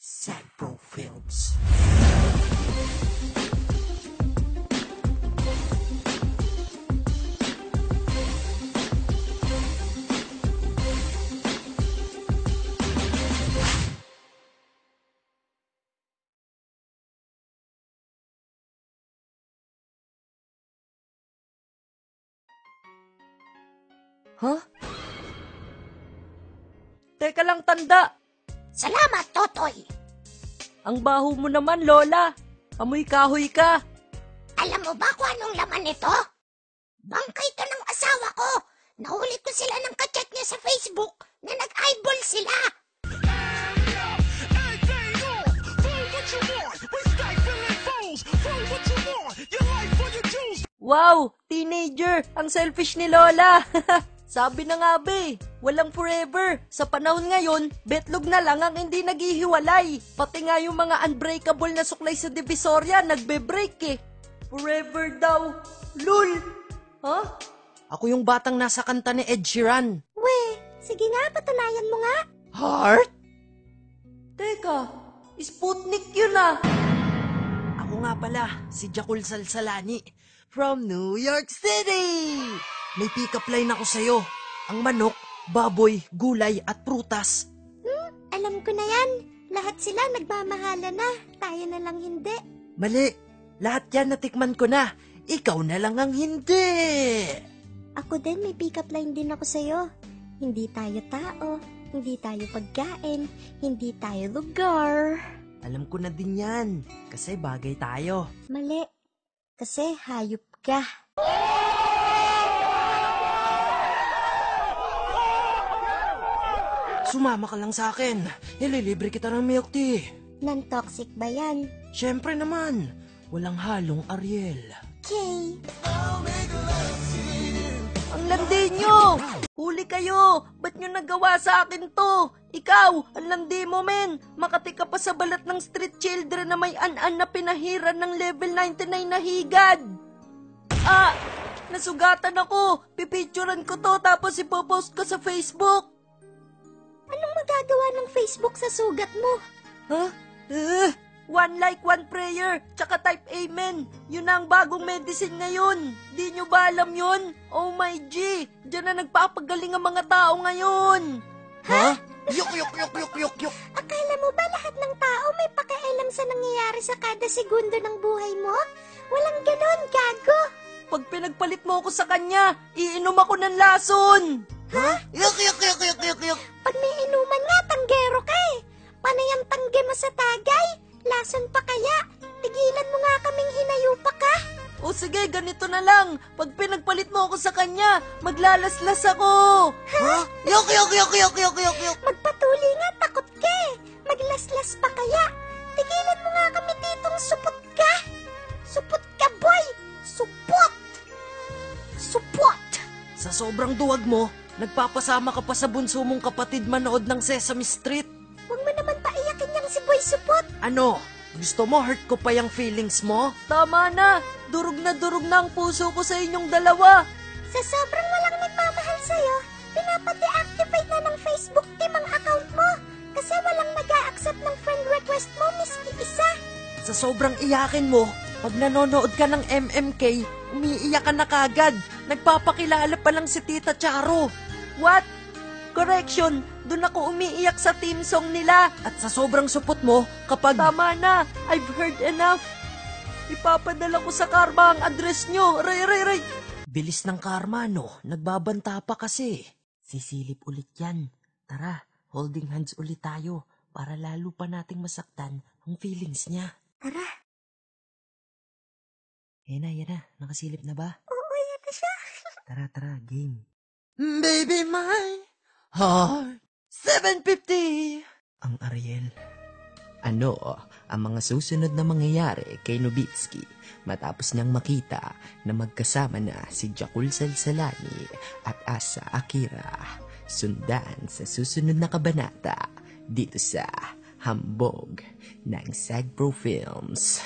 Sagpro Films. Huh? Teka lang, tanda. Salamat, Totoy. Ang baho mo naman, Lola. Amoy kahoy ka. Alam mo ba kung anong laman nito? Bangkay ito ng asawa ko. Nahuli ko sila ng kachat niya sa Facebook na nag-eyeball sila. Wow, teenager. Ang selfish ni Lola. Sabi na nga be, walang forever. Sa panahon ngayon, betlog na lang ang hindi naghihiwalay. Pati nga yung mga unbreakable na suklay sa Divisoria, nagbe-break eh. Forever daw. Lul! Huh? Ako yung batang nasa kanta ni Ed Sheeran. We, sige nga, patunayan mo nga. Heart? Teka, Sputnik yun ah. Ako nga pala, si Jakul Salsalani from New York City. May pick-up line ako sa'yo. Ang manok, baboy, gulay at prutas. Alam ko na yan. Lahat sila nagmamahala na. Tayo na lang hindi. Mali. Lahat yan natikman ko na. Ikaw na lang ang hindi. Ako din, may pick-up line din ako sa'yo. Hindi tayo tao. Hindi tayo pagkain. Hindi tayo lugar. Alam ko na din yan. Kasi bagay tayo. Mali. Kasi hayop ka. Sumama ka lang sa akin. Ililibre kita ng milk tea. Non-toxic ba yan? Siyempre naman. Walang halong Ariel. Okay. Ang landi nyo! Huli kayo! Ba't nyo nagawa sa akin to? Ikaw, ang landi mo men! Makati ka pa sa balat ng street children na may an-an na pinahiran ng level 99 na higad! Ah! Nasugatan ako! Pipicturan ko to tapos ipopost ko sa Facebook! Anong magagawa ng Facebook sa sugat mo? Huh? One like, one prayer, tsaka type amen. Yun na ang bagong medicine ngayon. Di nyo ba alam yun? Oh my G, dyan na nagpapagaling ang mga tao ngayon. Ha? Yuk, yuk, yuk, yuk, yuk, yuk. Akala mo ba lahat ng tao may pakialam sa nangyayari sa kada segundo ng buhay mo? Walang ganon, gago. Pag pinagpalit mo ako sa kanya, iinom ako ng lason. Ha? Yuk, yuk, yuk, yuk, yuk, yuk. Pag may inuman nga, tanggero ka eh. Panay ang tangge mo sa tagay? Lason pa kaya? Tigilan mo nga kaming hinayupa ka. O sige, ganito na lang. Pag pinagpalit mo ako sa kanya, maglalaslas ako. Ha? Yuk, yuk, yuk, yuk, yuk, yuk, yuk. Magpatuli nga, takot ka eh. Maglaslas pa kaya? Tigilan mo nga kami ditong supot ka. Supot ka, boy. Supot. Supot. Sa sobrang duwag mo, nagpapasama ka pa sa bunso mong kapatid manood ng Sesame Street. Huwag mo naman paiyakin yang si Boy Supot. Ano? Gusto mo hurt ko pa yung feelings mo? Tama na! Durog na ang puso ko sa inyong dalawa. Sa sobrang walang nagmamahal sa'yo, pinapa-deactivate na ng Facebook team ang account mo kasi walang nag-a-accept ng friend request mo, miski isa. Sa sobrang iyakin mo, pag nanonood ka ng MMK, umiiyak ka na kagad. Nagpapakilala pa lang si Tita Charo. What? Correction, dun ako umiiyak sa team song nila. At sa sobrang supot mo, kapag... Tama na, I've heard enough. Ipapadala ko sa Karma ang address nyo. Ray. Bilis ng Karma, no? Nagbabanta pa kasi. Sisilip ulit yan. Tara, holding hands ulit tayo para lalo pa nating masaktan ang feelings niya. Tara. Yan na. Nakasilip na ba? Oo, yan na siya. Tara, game. Baby, my heart, 750. Ang Ariel. Ano ang mga susunod na mangyayari kay Nobitsky matapos niyang makita na magkasama na si Jakul Salsalani at Asa Akira? Sundan sa susunod na kabanata dito sa Hambog ng Sagpro Films.